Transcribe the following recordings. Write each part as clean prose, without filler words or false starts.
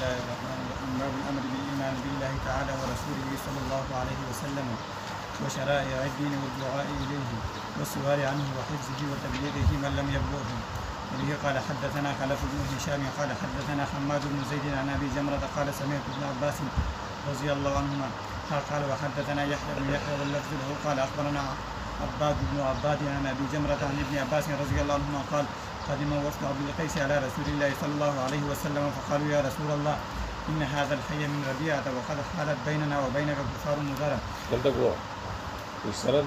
الله الرحمن الرحيم. باب الأمر بالإيمان بالله تعالى ورسوله صلى الله عليه وسلم وشرائع الدين والدعاء إليه والسؤال عنه وحفظه وتبليغه من لم يبلغه. وبه قال حدثنا خلف بن هشام قال حدثنا حماد بن زيد عن أبي جمرة قال سمعت ابن عباس رضي الله عنهما قال وحدثنا يحيى بن يحيى واللفظ له قال أخبرنا عباد بن عباد عن أبي جمرة عن ابن عباس رضي الله عنهما قال قدم وفد عبد القيس على رسول الله صلى الله عليه وسلم فقالوا يا رسول الله إن هذا الحي من ربيعة وقد حالت بيننا وبينك كفار مضرة. السند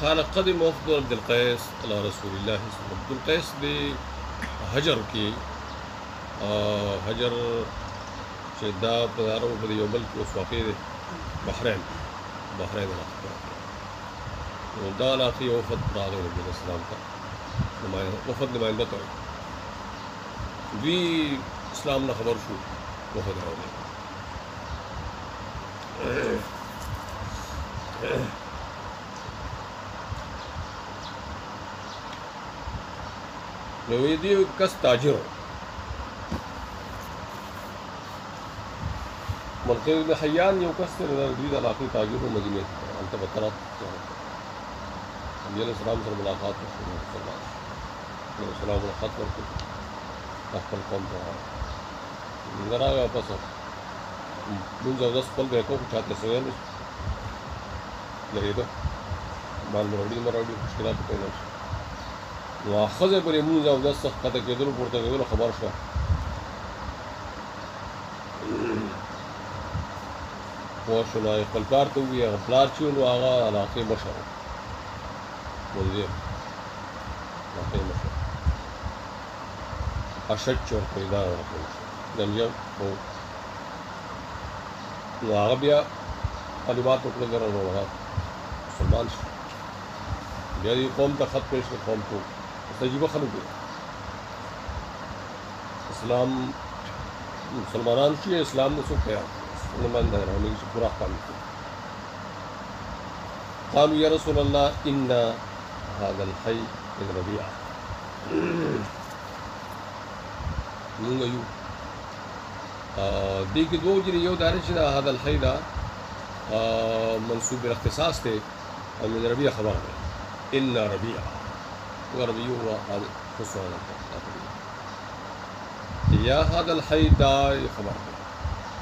قال قدم وفد عبد القيس على رسول الله صلى الله عليه وسلم. عبد القيس دي هجر کی هجر شدا پدارو په یو بل کې وسواقې دي بحرین دا علاقې وفد راغی نبی اسلام ته وفد نمائنده ته دوی اسلام نه خبر شو وفد راغی نو دې کس تاجر مرتضی بن حیان یو کس ته د دې علاقې تاجر و مدینه انت بطرات نبی علیہ السلام سره ملاقات وکړه نو سلام ملاقات ورکړه خپل قوم ته راغی واپس مونږ او داس خپل به کوم چاته سوال لري دا مال مروړي مشکلات پیدا شي نو اخذ پر مونږ او داس خطه کېدل پورته کېدل خبر شو وشنا خپل کار ته وی غفلار چې نو هغه علاقې مشر مدیر علاقې مشر اشد چور پیدا ورکړل نن یو نو هغه بیا کلمات وکړل درنه وره مسلمان شو بیا دې قوم ته خط پېښ کړ قوم ته تجربه خلک دي اسلام مسلمانان چې اسلام نه څوک پیدا نمان ده رہنے کی پورا کام کیا قالوا یا رسول اللہ ان هذا الحي من ربيعة مونږ یو دې کې دوه جری یو دار چې هذا الحي دا منسوب بالاختصاص ته من ربيعة خبر ده ان ربيعة وربيعة هو هذا خصوصا یا هذا الحي دا خبر ده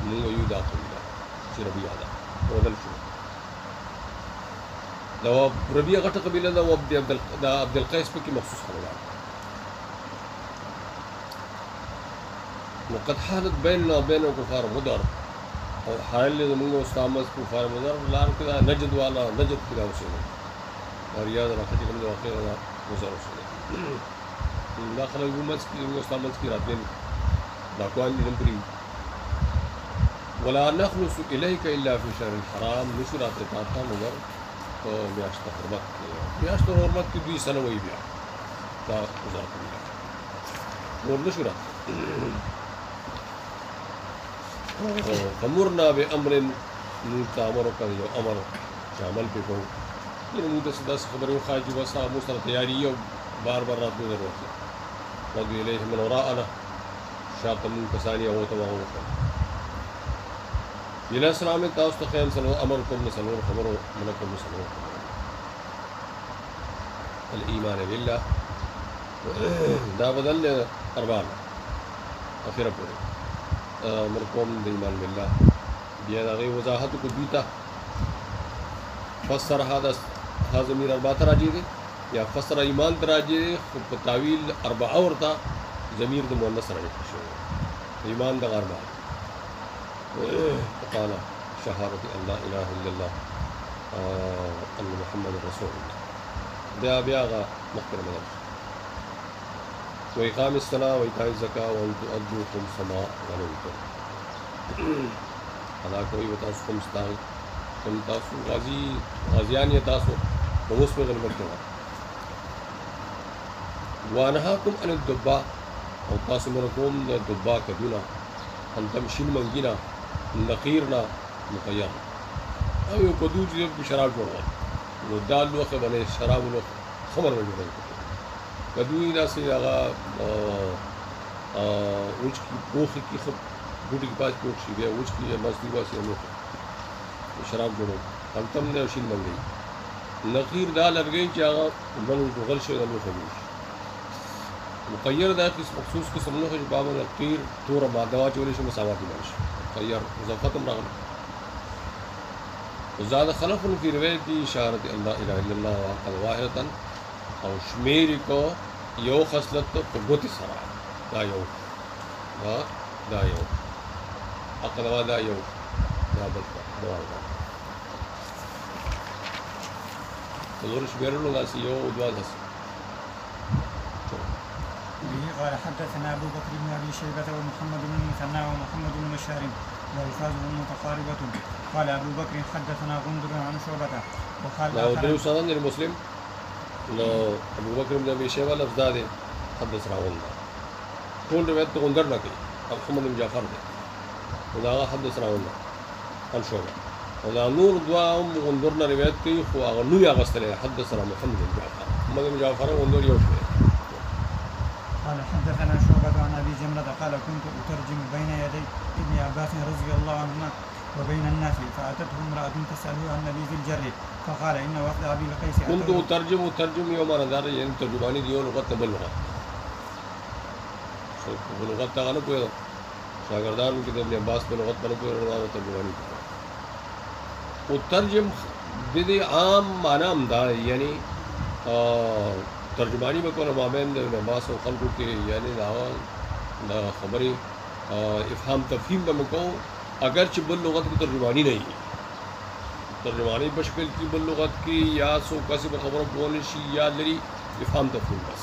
مونږ یو دا چې ربيعة ده ودل شو لو ربيعة غټه قبيله ده عبد القيس پکې مخصوص خبره وقد حالت بيننا وبين كفار مضر او حال زمونږ استامس كفار مضر لار کې نجد والا نجد کې راوښه ریاض راکټي کوم واقع ده مضر وشو داخله حکومت کې استامس کې راتلل دا کوان دې نمبري ولا نخلص إليك إلا في شهر الحرام نشرات تاتا مگر تو میاشت حرمت کی 2 سنه وی بیا دا وزارت الله نور نشرات امرنا بامر نتامر کوي امر شامل په کو یعنی موږ د خبرو خاجي وسه مو سره تیاری او بار راتلو ضرورت رضي إليه من وراءنا شاطم کسانی او ته وغوښه إلى سلام تاسو ته خیم سلام امركم نسلون خبرو منكم نسلون الإيمان بالله دا بدل أربعة أخيرا پورے امركم بالإيمان بالله بیا غي وضاحت کو دیتا فسر هذا ضمیر اربعه راجی دي یا فسر ایمان راجی دي خو په تعویل اربعه ورته ضمیر د مؤنث راجی شو ایمان د اربعه قال شهادة أن لا إله إلا الله أن محمد رسول الله بیا بیا هغه مخکې بدل وإقام الصلاة وإيتاء الزكاة وأن تؤدوا خمس ما غنمتم ادا کوي و تاسو کوم ستاسو کوم تاسو غازیان یې تاسو په اوس په غنیمت کې وانهاکم عن الدباء او تاسو مر کوم د دباء کدونه ان تمشین منګینا نقیرنا مقیر او یو کدو چې شراب جوړول نو دال لوخه باندې شراب لوخه خمر جوړول کدو یې داسې هغه اوچ کی پوخ کی خب بوټي کې پاس پوخ شي بیا اوچ کی مزدي واسي نو شراب جوړول هم تم نه شین منګي نقیر دا لرګي چې هغه بل غل شي نو خبيش مقیر دا کس مخصوص قسم نه چې باب نقیر تور ماده واچول شي مساواتي بنشي مقیر اضافه مرغله وزاد خلف في روایت اشاره الله اله الا الله وقد واحده او شمیر کو یو خصلت په ګوتی سره دا یو عقل دا یو دا بل دا تدور شميرلو ناس يو ودوال هس به قال حدثنا أبو بكر بن أبي شيبة ومحمد بن المثنى ومحمد بن بشار وألفاظهم متقاربة قال أبو بكر حدثنا غندر عن شعبة وقال لو دريو سنن المسلم لو أبو بكر بن أبي شيبة لفظ ده حدثنا غندر كل رواية غندر نكي محمد بن جعفر ده وده حدثنا غندر عن شعبة وده نور دواهم غندرنا رواية كي خو أغنو يا غسل حدثنا محمد بن جعفر محمد بن جعفر غندر يوشي قال حدثنا شعبة عن أبي جمرة قال كنت أترجم بين يدي ابن عباس رضي الله عنهما وبين الناس فأتته امرأة تسأله عن نبي ذي الجر فقال إن وفد أبي القيس كنت أترجم يوم نظر يعني ترجماني ديو لغة بلغة بلغة تغنى كويدا شاگردان كده ابن عباس بلغة بلغة كويدا ترجماني أترجم بدي عام معنى امدا يعني ترجمانی بکول مابین د عباس او خلقو کې یعنی دا خبرې افهام تفهیم بمکو اگر چې بل لغت کی ترجمانی نه وي ترجمانی بشکل کی بل لغت کی یا سو کسی په خبرو کول شي یا لري افهام تفهیم بس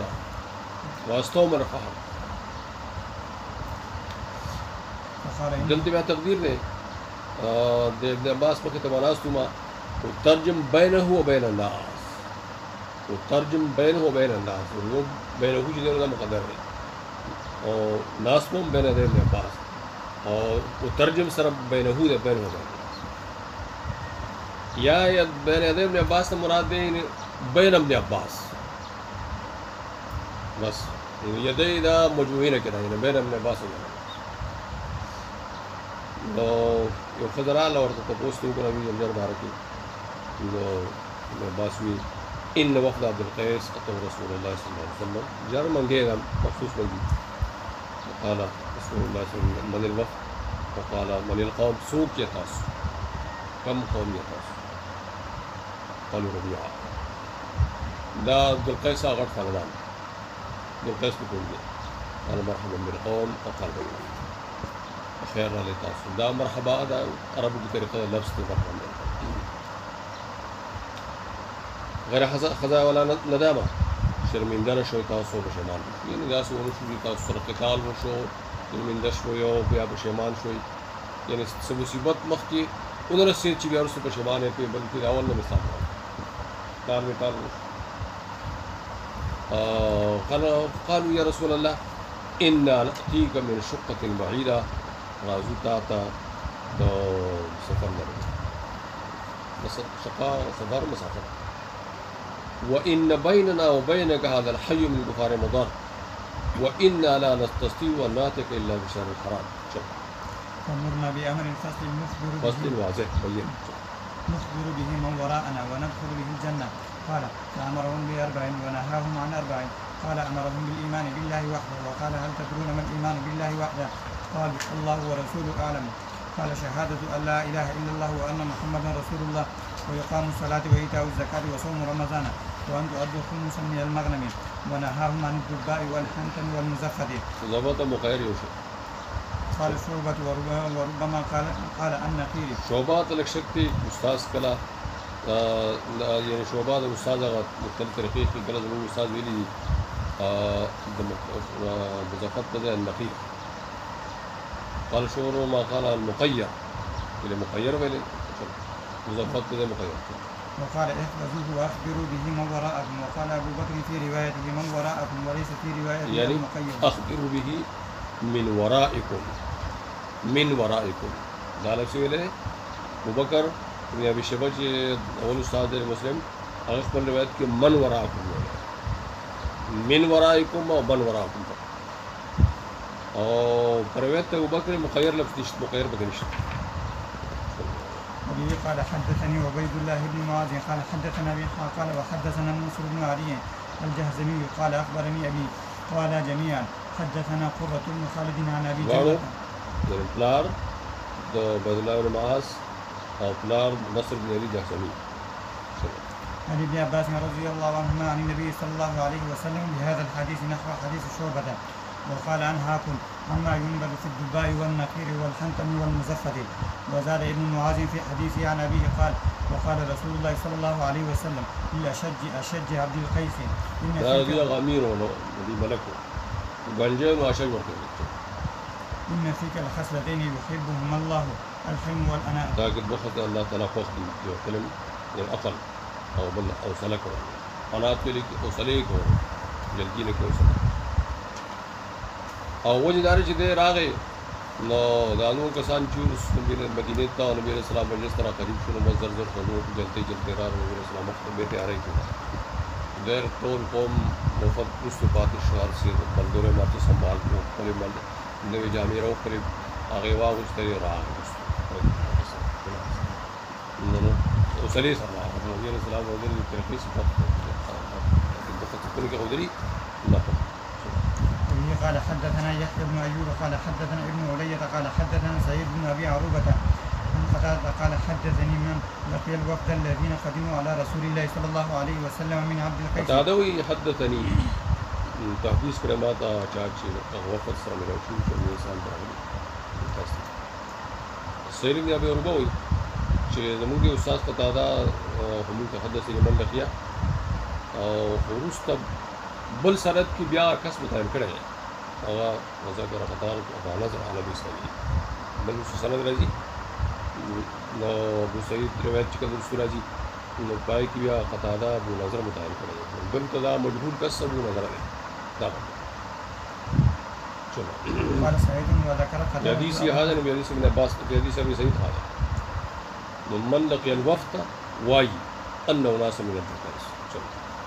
دا واستو مرفه دلته بیا تقدیر دی د ابن عباس په کې تمناستو ما وترجم بينه وبين الناس وترجم بينه وبين الناس ولو بينه جدير ده مقدر ہے اور ناس میں بين ابن عباس اور وترجم سر بينه ده بينه وبين الناس یا بين ابن عباس مراد ہے بين ابن عباس بس يدي ده مجموعين كده يعني بين ابن عباس لو يخذرا لو تطوستو كنا بيجر باركي باسوي إن وفد عبد القيس أتوا رسول الله صلى الله عليه وسلم جار من جينا مخصوص من قال رسول الله صلى الله عليه وسلم من الوفد وقال من القوم سوق يتاس كم قوم يتاس قالوا ربيعة لا عبد القيس أغر خلدان عبد القيس بيقول لي أنا مرحبا بالقوم وقال بالوفد خير لتاس دا مرحبا دا عربي بطريقة لفظ مرحبا غیر خزا ولا ندامه شرمنده نشو تاسو پښیمان یعنی دا څه ونه شو تاسو سره قتال وشو شرمنده شو یو بیا پښیمان شوي یعنی څه مصیبت مخ کې ودرسې چې بیا ورسره پښیمان په بلکې اول نه مثال قالوا يا رسول الله إنا نأتيك من شقة بعيدة غازو تاتا دو سفر لري شقا سفر مسافر وإن بيننا وبينك هذا الحي من الكفار مضار وإنا لا نستطيع أن نأتيك إلا بشهر الحرام فمرنا بأمر فصل واضح بين نخبر به من وراءنا وندخل به الجنة قال فأمرهم بأربع ونهاهم عن أربع قال أمرهم بالإيمان بالله وحده وقال هل تدرون ما الإيمان بالله وحده قال الله ورسوله أعلم قال شهادة أن لا إله إلا الله وأن محمدا رسول الله ويقام الصلاة وإيتاء الزكاة وصوم رمضان وأن تؤدوا خمسا من المغنم ونهاهم عن الدباء والحنتم والمزفد ضبط مقير يوسف قال شعبة وربما قال النقير. شعبہ تلک شکتی استاذ کلا یعنی شعبہ د استاد هغه مختلف طریقې کې کله زموږ استاد ویلي دي د مضافت په ځای النقیر. قال شعبہ ما قال المقیر الى مقیر ویلي مضافت په ځای مقیر. وقال احفظوه واخبروا به من وراءكم. وقال ابو بكر في روايته من وراءكم وليس في روايته يعني المقيد. اخبروا به من ورائكم من ورائكم دا لفظ ویلې ابو بکر ابن ابي شيبه چې اول استاد دی مسلم هغه خپل روایت کې من وراءكم ویلې من ورائكم او من وراءكم او پر روایت ابو بکر مخیر لفظ نشته مخیر به نشته. وبه قال حدثني عبيد الله بن معاذ قال حدثنا ابي قال وحدثنا منصور بن علي الجهزمي قال اخبرني ابي قال جميعا حدثنا قرة بن خالد عن ابي واو جهل. پلار د عبد الله بن معاذ او پلار نصر بن علي جهزمي. عن ابن عباس رضي الله عنهما عن النبي صلى الله عليه وسلم بهذا الحديث نحو حديث شعبة. وقال انهاكم عما ينبذ في الدباء والنقير والحنتم والمزفت. وزاد ابن معاذ في حديثه عن ابيه قال وقال رسول الله صلى الله عليه وسلم لأشج عبد القيس دا دی غامیر ولو دی ملکو گنجان واشج ورته إن فيك الخصلتين يحبهما الله الحلم والأناء. دا قد بخت الله تعالی خوښ دی یو کلم یو عقل او بل حوصله کوي قناعت لري حوصله کوي جلدی نه کوي او وجه دار چې دی راغی نو دا نور کسان چې مدینه ته نبی رسول الله مجلس تر قریب شنو مزر زر خلو جلدی را نبی رسول الله مخ به تیارې کړه غیر ټول قوم مفت پاتې شهر سي بلدوره ماته سنبال کو خپل مل نوې جامې راو کړې هغه واغستې راغی نو وسلي سره نبی رسول الله ودل ترخیص فقط کې غوډري الله. قال حدثنا يحيى بن ايوب قال حدثنا ابن علية قال حدثنا سعيد بن ابي عروبة عن قتادة قال حدثني من لقي الوفد الذين قدموا على رسول الله صلى الله عليه وسلم من عبد القيس. قتادة حدثني تحديث كلمات چاچي وفد سره مې راوښو چې انسان راغلی. سعيد بن ابي عروبة وي چې زموږ استاد قتادة هم حدثني من لقي او ورسته بل سند کې بیا کس متعین کړی هغه ذکر قطار او نظر علی ابي سعيد بل سند راځي نو ابو سعيد روایت چې کوم راځي نو پای کې بیا قطاده ابو نظر متعین کړی بل کدا مجهول کس ابو نظر دی دا چلو قال سعيد وذكر قتادة حديث هذا من حديث ابن عباس حديث ابي سعيد هذا من لقي الوفد واي انه ناس من القيس.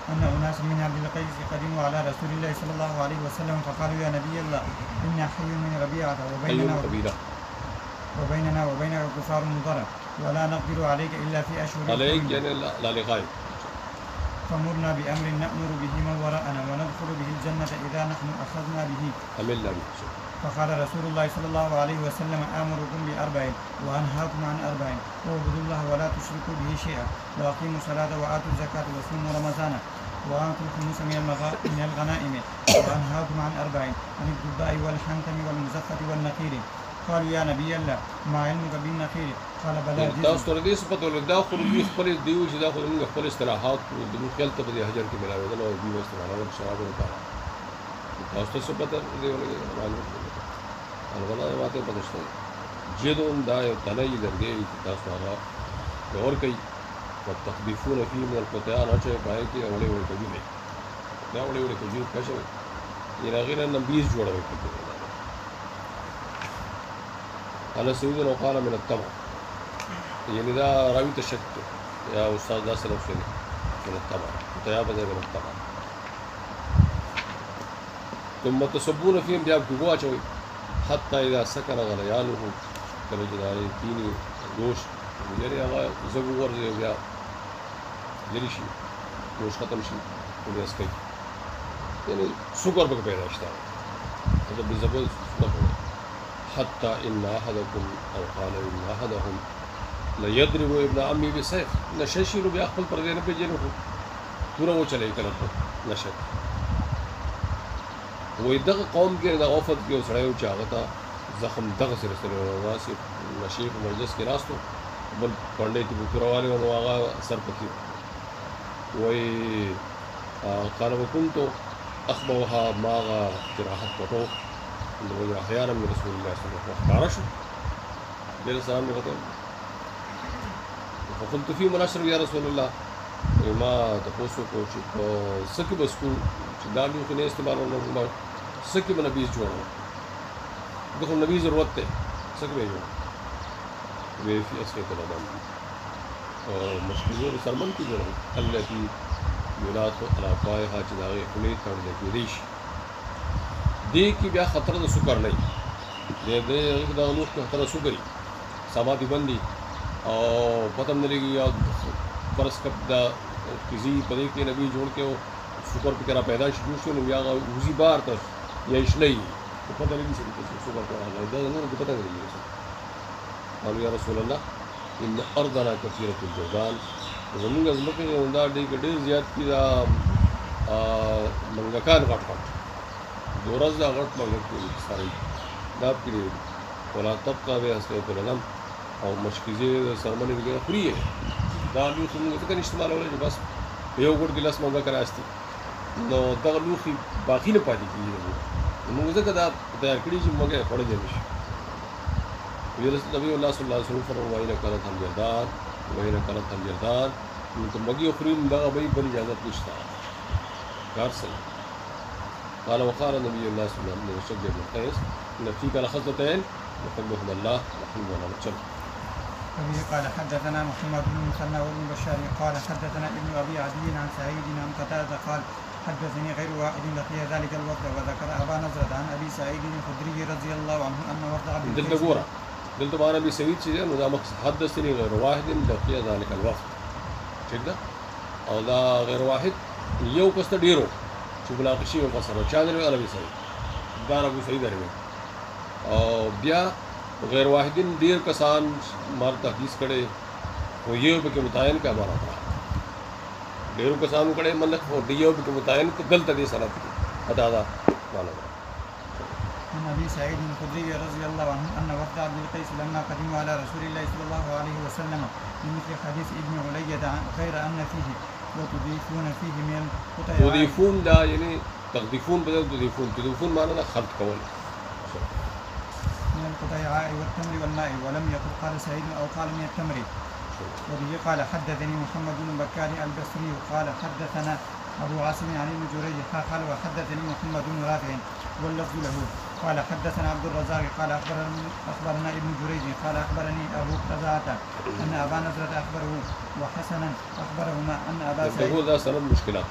أن أناس من عبد القيس قدموا على رسول الله صلى الله عليه وسلم فقالوا يا نبي الله إن حي من ربيعة وبيننا وبينك كفار مضر ولا نقدر عليك إلا في أشهر عليك يعني لا لغاية فمرنا بأمر نأمر به من وراءنا وندخل به الجنة إذا نحن أخذنا به. عملنا به. فقال رسول الله صلى الله عليه وسلم آمركم بأربع وأنهاكم عن أربع واعبدوا الله ولا تشركوا به شيئا وأقيموا الصلاة وآتوا الزكاة وصوموا رمضان وآتوا الخمس من الغنائم وأنهاكم عن أربع عن الدباء والحنتم والمزفة والنقير. قالوا يا نبي الله ما علمك بالنقير قال بلى تاسو تر دې څه پته ولګدا خو دوی خپل دیو چې دا خو موږ خپل استراحات او د خپل ته په حجر کې ملاوي او دوی استراحات او شراب لپاره تاسو څه پته دی ولګي الغلا ماته پدشته جدون دا یو تنه لرګي تاسو هغه اور کوي وتخبيفون فيه من القطيان اچي پای کې اولې وړي کوي دا اولې وړي کوي کښه یې غیر نن 20 جوړوي على سيدنا وقال من التمر يعني دا راوي تشك يا استاذ دا سلف شنو من التمر وتيابه من التمر ثم تصبون فيهم بياب جواچوي حتى اذا سكن غليانه كما جداري تيني جوش يعني هغه زغو ورځي بیا لري شي جوش ختم شي ولې اسکي يعني سوګر به پیدا شته دا به زبل حتى إن أحدكم أو قال إن أحدهم ليضرب ابن عمي بسيف نششيرو بأخبل پردين بجنه پورا وہ چلے کنا نشد وې دغه قوم کې د غفت کې وسړیو چاغتا زخم دغه سره سره واسي نشي په مجلس کې راستو بل پړلې ته بوتراواله او هغه سر پکې وای قال وكنت اخبرها ماغا جراحت وټو نو احيانا من رسول الله صلى الله عليه وسلم قارش دل سلام وکړ فقلت في مناشر يا رسول الله ما تاسو کو چې سکه بس کو چې دا لوخ نه استعمالونه ما سکه نبی جوړو دغه نبی ضرورت ته سکه جوړو وی فی اسفه کلام مشکلو سرمن کی جوړو التي یولات على فایها چې دا خلی تړل کېږي دې کې بیا خطر د سکر نه دی دې دا لوخ خطر سکري سماعتي بندي او پتم نه لګي یا فرض کب دا کسی پدې کې نبی جوړ کې سکر په کرا پیدا شو نو یا وزي بار ته یا اسلي په پتہ لګي چې سکر په راځي دا نور په پتہ لګي قالوا يا رسول الله ان ارضنا كثيره الجبال زمونږ ځمکه یو دا ډېر زیات کی دا منګکان غټ دورز دا غټ منګک ساري دا کړي ولا تبقى به اسفه العلم او مشکیزه سرمنې وګړه خوري دا لوخ موږ ته استعمالول چې بس یو ګډ ګلاس موږ کراستي نو دا لوخ باقی نه پاتې کیږي موږ ځکه دا تیار کړی چې موږ یې خوړل نشي ویل نبی الله صلی الله علیه وسلم فرمایي نه کړه تم جردار وایي نه کړه تم جردار نو ته موږ خوري دا به بل اجازه نشته کار سره قال وقال النبي الله صلى الله عليه وسلم شجع بن قيس ان فيك لخصلتين يحبهم الله ويحبهم الجنه وبه قال حدثنا محمد بن المثنى وابن بشار قال حدثنا ابن ابي عدي عن سعيد عن قتاده قال حدثني غير واحد لقي ذلك الوفد وذكر ابا نضرة عن ابي سعيد الخدري رضي الله عنه ان وفد عبد دلته ګوره دلته باندې ابي سعيد چې نو دا مقصد حدثني غير واحد لقي ذلك الوفد ٹھیک ده او دا غیر واحد یو کس ته ډیرو چې بلاغ شي او فسر چا دی ابي سعيد دا ابو سعيد دی او بیا غیر واحدین ډیر کسان مار تحدیث کړي او یو به کې متعین کا بارا ډیرو کسانو کړي ملک او دیو به کې متعین غلط دي سره ادا دا معنا عن ابي سعيد الخدري رضي الله عنه ان وفد عبد القيس لما قدموا على رسول الله صلى الله عليه وسلم بمثل حديث ابن علية غير ان فيه وتضيفون فيه من القطع تضيفون دا یعنی تضيفون بدل تضيفون معنی خلط کول من القطيعاء والتمر والماء ولم يقل قال سعيد او قال من التمر وبه قال حدثني محمد بن بكار البصري قال حدثنا ابو عاصم عن ابن جريج قال وحدثني محمد بن رافع واللفظ له قال حدثنا عبد الرزاق قال اخبرنا ابن جريج قال اخبرني ابو قزعه ان ابا نضرة اخبره وحسنا اخبرهما ان ابا سعيد تقول ذا سند مشكلات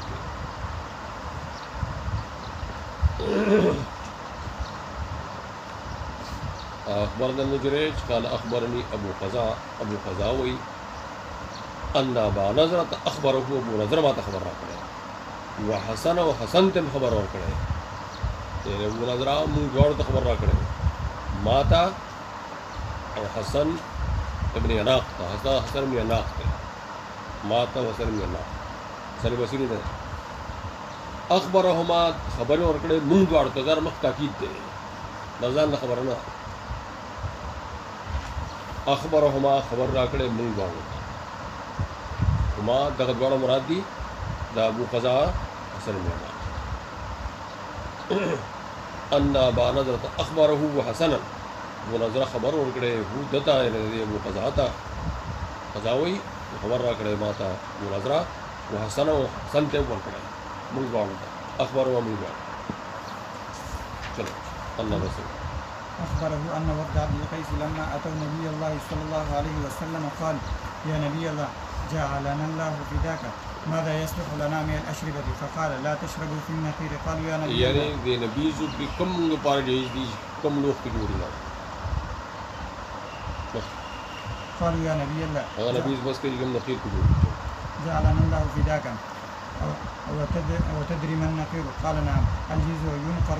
أخبرنا ابن جريج قال أخبرني أبو قزاوي أن أبا نضرة أخبره أبو نضرة ما تخبر راكړه وحسن تم خبر ورکړه يعني أبو نضرة من جوړ خبر راکړه ماتا او حسن ابن یناق حسن ابن یناق ماتا حسن ابن یناق سره بصری ده أخبرهما خبر ورکړه من جوړ ته مخ تاکید ده نظر خبرنا أخبرهما خبر راکړه مونږ باندې هما دغه ډول مراد دي دا ابو قزا حسن مینا ان ابا نضرة اخبره وحسنا ابو نضرة خبر ورکړه هو دتا ابو قزا تا قزاوي خبر راکړه ماته ابو نضرة وحسن ته ورکړه مونږ باندې اخبره مونږ چلو الله رسول أخبره أن وفد عبد القيس لما أتوا نبي الله صلى الله عليه وسلم قال يا نبي الله جعلنا الله فداك ماذا يصلح لنا من الأشربة فقال لا تشربوا في النخير قالوا يا نبي الله يعني دي نبي زو بكم لپاره دي کم لوخ کې جوړی قالوا يا نبي الله هغه نبی بس کې کوم نخیر کې جوړی جعلنا الله فداك وتدري من النقير قال نعم الجزء ينقر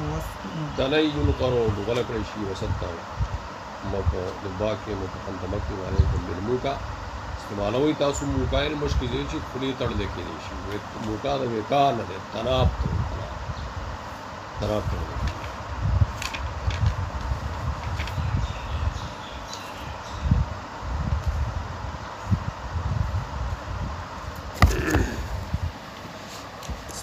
دلي ينقر ولا كل شيء وسطه مکه د باکه متقدمه علیکم بالموکا استعمالوي تاسو موکایل مشکل چې خلی تړل کېږي شي موکا د وکال نه تناب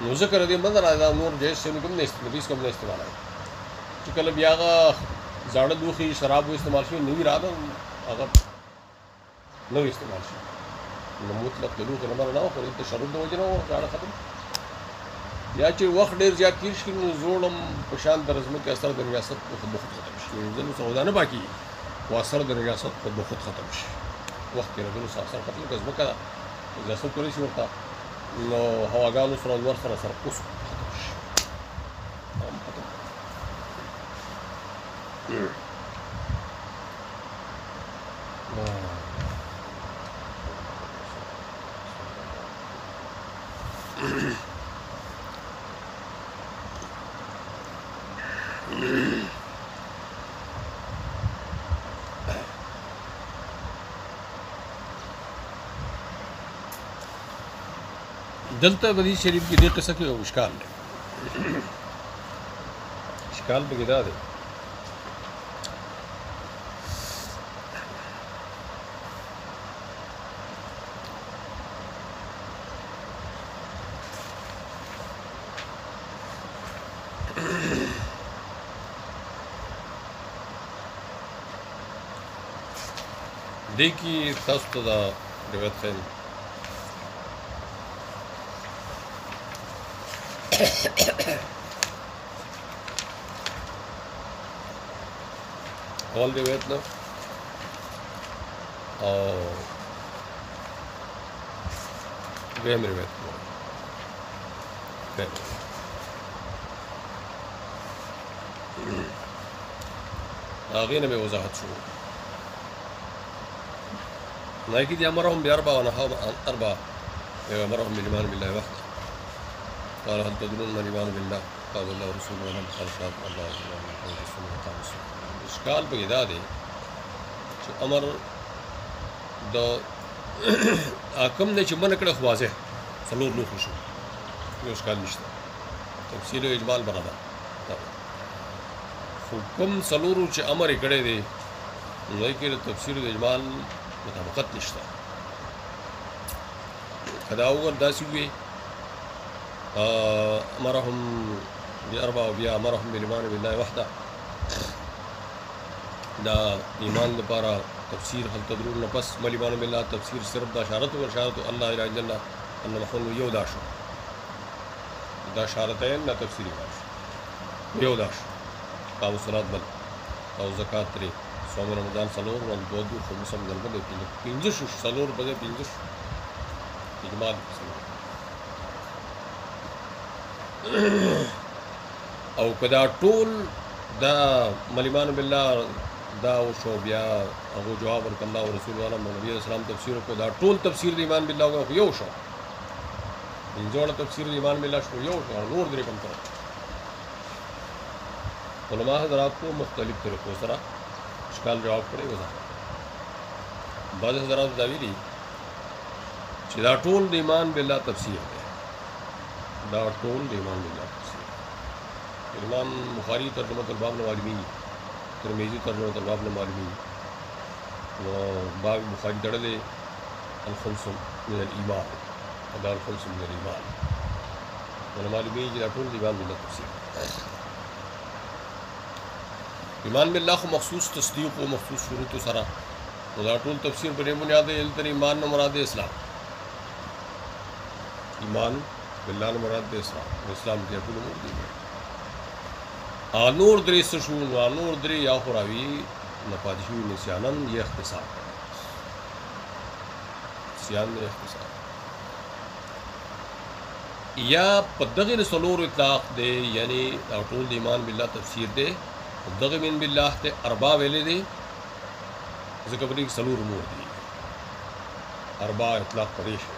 نو ذکر دې بدر دا نور جیس سے کوم نه استعمال اس کوم نه استعمال چې کله بیا هغه زاړه دوخي شراب استعمال شي نوی راځي هغه نو استعمال شي نو مطلق د لوغ نه نه خو د تشرب د وجه نه زاړه ختم یا چې وخت ډیر زیات تیر شي نو زوړم په شان د رزم کې اثر د ریاست خود بخود ختم شي ځنه سودانه باقي او اثر د ریاست خود بخود ختم شي وخت کې راځي اثر ختم کزمه کړه ریاست کولی شي ورته نو هواګانو سره ور سره سره اوس ختم شي دلته بدی شریف کې دې قصه کې یو اشکال دی اشکال به دا دی دې کې تاسو ته دا روایت خیم اول روایت نه او دویم روایت هغې نه مې وضاحت شو نایکی دي امرهم بأربع ونهاهم عن أربع وأمرهم بالإيمان بالله وحده قال هل تدرون ما الإيمان بالله قال الله ورسوله ولم قال شهادة أن لا إله إلا الله محمد رسول الله وإقام الصلاة اشکال پکې دا دی چې امر د حکم نه چې منع کړه خو واضح څلور لوښو شو یو اشکال نشته تفصیل او اجمال برابر خو کوم څلورو چې امر یې کړی دی نو هغې کې د تفصیل او اجمال مطابقت نشته که دا وګور داسې وي امرهم بأربع وبیا امرهم بالإيمان بالله وحده دا ایمان لپاره تفسیر هل تدرون نه پس ملیمان بالله تفسیر صرف دا شهادت او شهادت الله اله الا الله ان محمد یو دا شو دا شهادتین نه تفسیر یو دا شو قام الصلاه بل او زکات لري صوم رمضان سلور او دو خمس من بل پنځه شو سلور بده پنځه اجمال او کدا ټول دا ملیمان بالله دا وشو بیا هغه جواب ورکړ الله او رسول الله نبی اسلام تفسیر کو دا ټول تفسیر د ایمان بالله یو شو انځوړ تفسیر د ایمان بالله شو یو شو نور درې کوم تر علماء حضرات کو مختلف طریقوں سره اشکال جواب کړی وځه بعض حضرات دا ویلي چې دا ټول د ایمان بالله تفسیر دی دا ټول د ایمان بالله تفسیر امام بخاری ترجمه الباب نے معلومی ترمذی ترجمه الباب نے معلومی باب بخاری تړلې الخمس من الايمان دا الخمس من الايمان ونه معلومی چې دا ټول د ایمان بالله تفسیر ایمان بالله خو مخصوص تصدیق او مخصوص شروط سره دا ټول تفسیر په بنیاد تر ایمان نه مراد اسلام ایمان بالله نه مراد اسلام کې ټول امور دي نور درې سشو نور درې یا خوراوي نپادشو نسیانن یہ اختصار سیان نے اختصار یا پدغه سلور اطلاق دے یعنی ټول ایمان بالله تفسیر دے دغه من بالله ته اربع ویلې دي ځکه په دې سلور امور دي اربع اطلاق پدې شي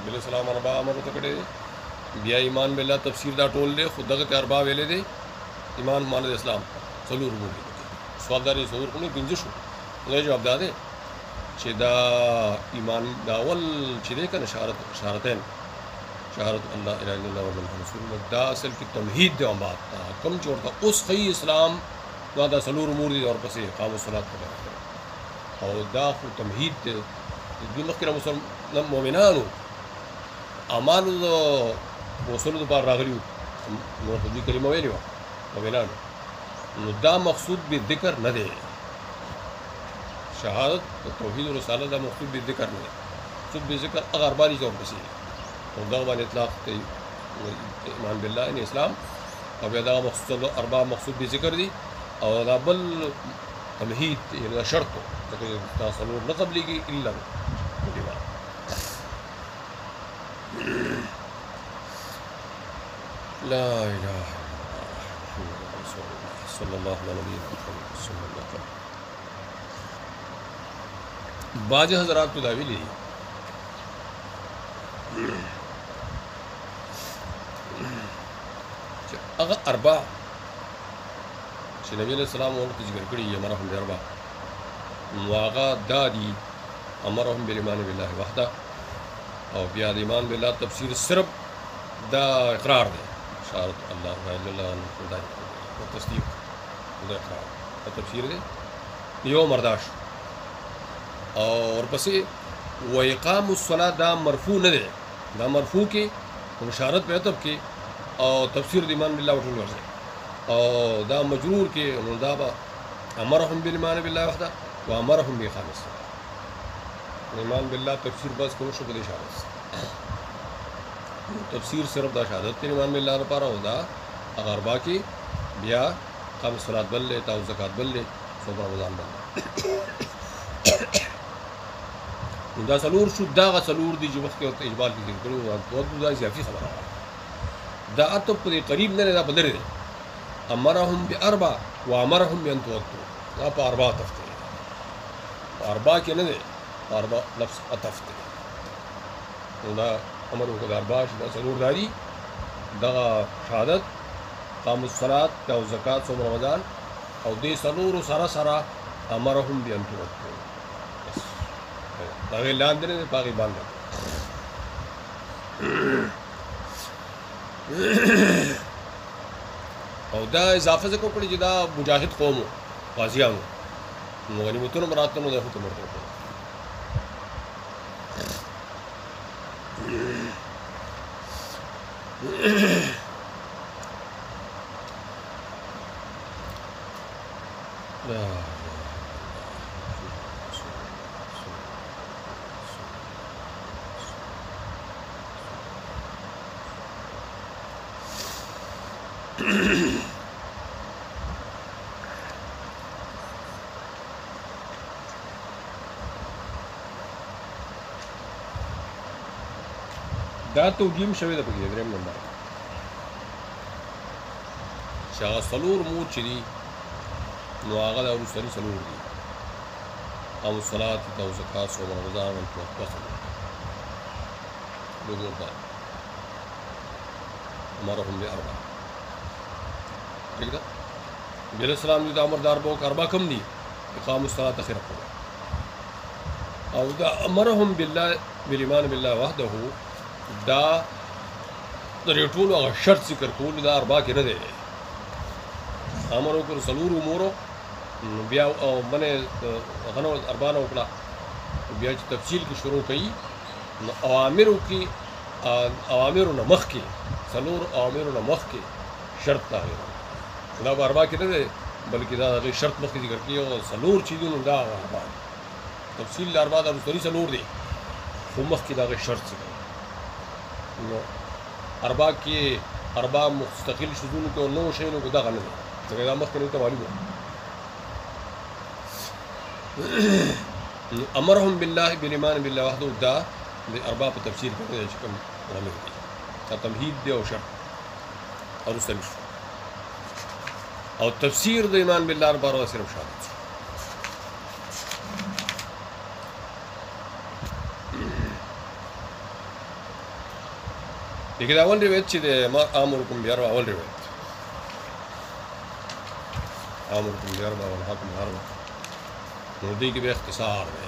نبی اسلام اربع امر ته کړي بیا ایمان بالله تفسیر دا ټول دے خود دغه اربع ویلې دي ایمان مان اسلام څلور امور دي سوالداري څلور کومې پنځه شو نو جواب ده چې دا ایمان دا اول چې دې کنه شهادتین شهادت الله اله الا الله محمد رسول الله دا اصل کې تمهید دی امات کم چورته اوس خی اسلام دا څلور امور دي اور پسې اقام الصلاه او دا خو تمهید دی د مخکره مسلمان مؤمنانو اعمال وصلو د پاره راغلی وو نو خو دې کلمه ویلې وه په وینا نو دا مقصود به ذکر نه دی شهادت توحید و رسالت دا مقصود به ذکر نه دی مقصود به ذکر هغه اربع دي چې ورپسې دي نو دغه باندې اطلاق کوي ایمان بالله ان اسلام او بیا دغه مقصود اربع مقصود به ذکر دي او دا بل تمهید یعنی دا شرط ځکه دا څلور نه قبلېږي الا بالایمان لا اله الا الله رسول الله صلى الله على نبينا محمد صلى الله عليه وسلم بعض حضرات تو دا ویلي چې هغه اربع چې نبی علیہ السلام ورته ذکر کړي امرهم باربع نو هغه دا دي امرهم بالایمان بالله وحده او بیا د ایمان بالله تفسیر صرف دا اقرار دی شهادت الله لا اله الا الله خدای او تصدیق دا اقرار دا تفسیر دی یو مرداش او ورپسې و اقام الصلاه دا مرفوع نه دی دا مرفوع کې بشارت په ادب کې او تفسیر د ایمان بالله وټول ورسره او دا مجرور کې نو دا به امرهم بالایمان بالله وحده و امرهم باقام الصلاه ایمان بالله تفسیر بس کوم شو په اشاره تفسیر صرف دا شهادت ایمان بالله لپاره او دا اگر باقي بیا قام الصلاه بل له او زکات بل له صوم رمضان بل دا څلور شو دا څلور دي چې وخت او اجبال کې ذکر کړو او دا اضافي خبره دا اته په قریب نه دا بدل دي امرهم باربع وامرهم بان توتوا دا په اربع تفته اربع کې نه دي اربع لفظ اتفته دا امر وکړه اربع دا څلور داري دا شهادت قام الصلاه او زکات صوم رمضان او دې څلور سره سره امرهم بان توتوا دا اعلان دی باغی باندې او دا اضافه ذکر کړی چې دا مجاهد قوم غازیانو نو غنیمتونو مراتونو د حکم ورکړي دا توجیم شوی د پکې دریم نمبر چې څلور مور چې دي نو هغه د ورسري څلور دي او صلات او زکات او رمضان او توکل دغه دا امرهم باربع ٹھیک ده نبی اسلام دې امر دار بو اربع کم دي اقام الصلاه خیر او دا امرهم بالله بالایمان بالله وحده دا د ټولو هغه شرط ذکر کول دا اربع کې نه دی امر وکړو څلور امورو بیا او باندې غنو اربع نه وکړه بیا چې تفصیل کې شروع کړي نو اوامرو کې اوامرو نه مخ کې څلور اوامرو نه مخ کې شرط دا اربع کې نه دی بلکې دا د شرط مخ کې ذکر کړي او څلور چې دي نو دا اربع تفصیل اربع د رسولي څلور دي خو مخ کې دا شرط ذکر نو اربع کې اربع مستقل شذون کو نو شینو کو دغه نه دي دا مخکې ته معلومه امرهم بالله بالایمان بالله وحده دا د اربع په تفسیر کې چې کوم عمل دي دا تمهید دی او شرط او رسل او تفسیر د ایمان بالله لپاره صرف شامل لیکن اول روایت چې د امرکم باربع اول روایت امرکم باربع والحکم باربع نو دې کې به اختصار دی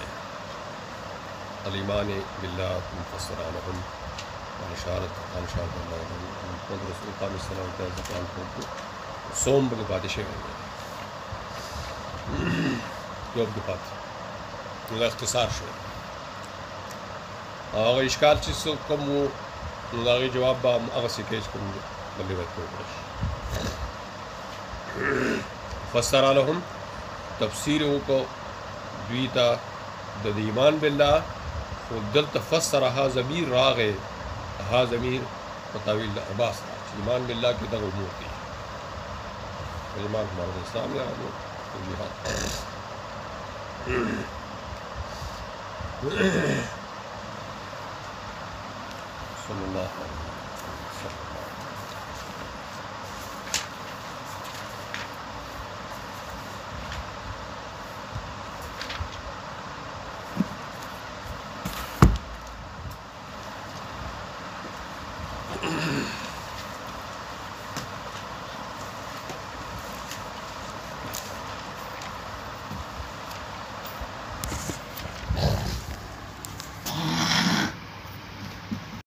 الایمان بالله مفسر لهم واشاره الله محمد رسول الله صلی الله علیه وسلم صوم به پاتې شوی یو به پاتې نو اختصار شو هغه اشکال چې کوم نو دا غي جواب به هغه سکیج کوم بلې ورته فسر لهم تفسیر وکړو دوی ته د ایمان بالله خو دلته فسرها ضمیر راغې ها ضمیر په تعویل د عباس چې ایمان بالله کې دغه امور دي ایمان مرد اسلام یا جهاد صلی الله علیه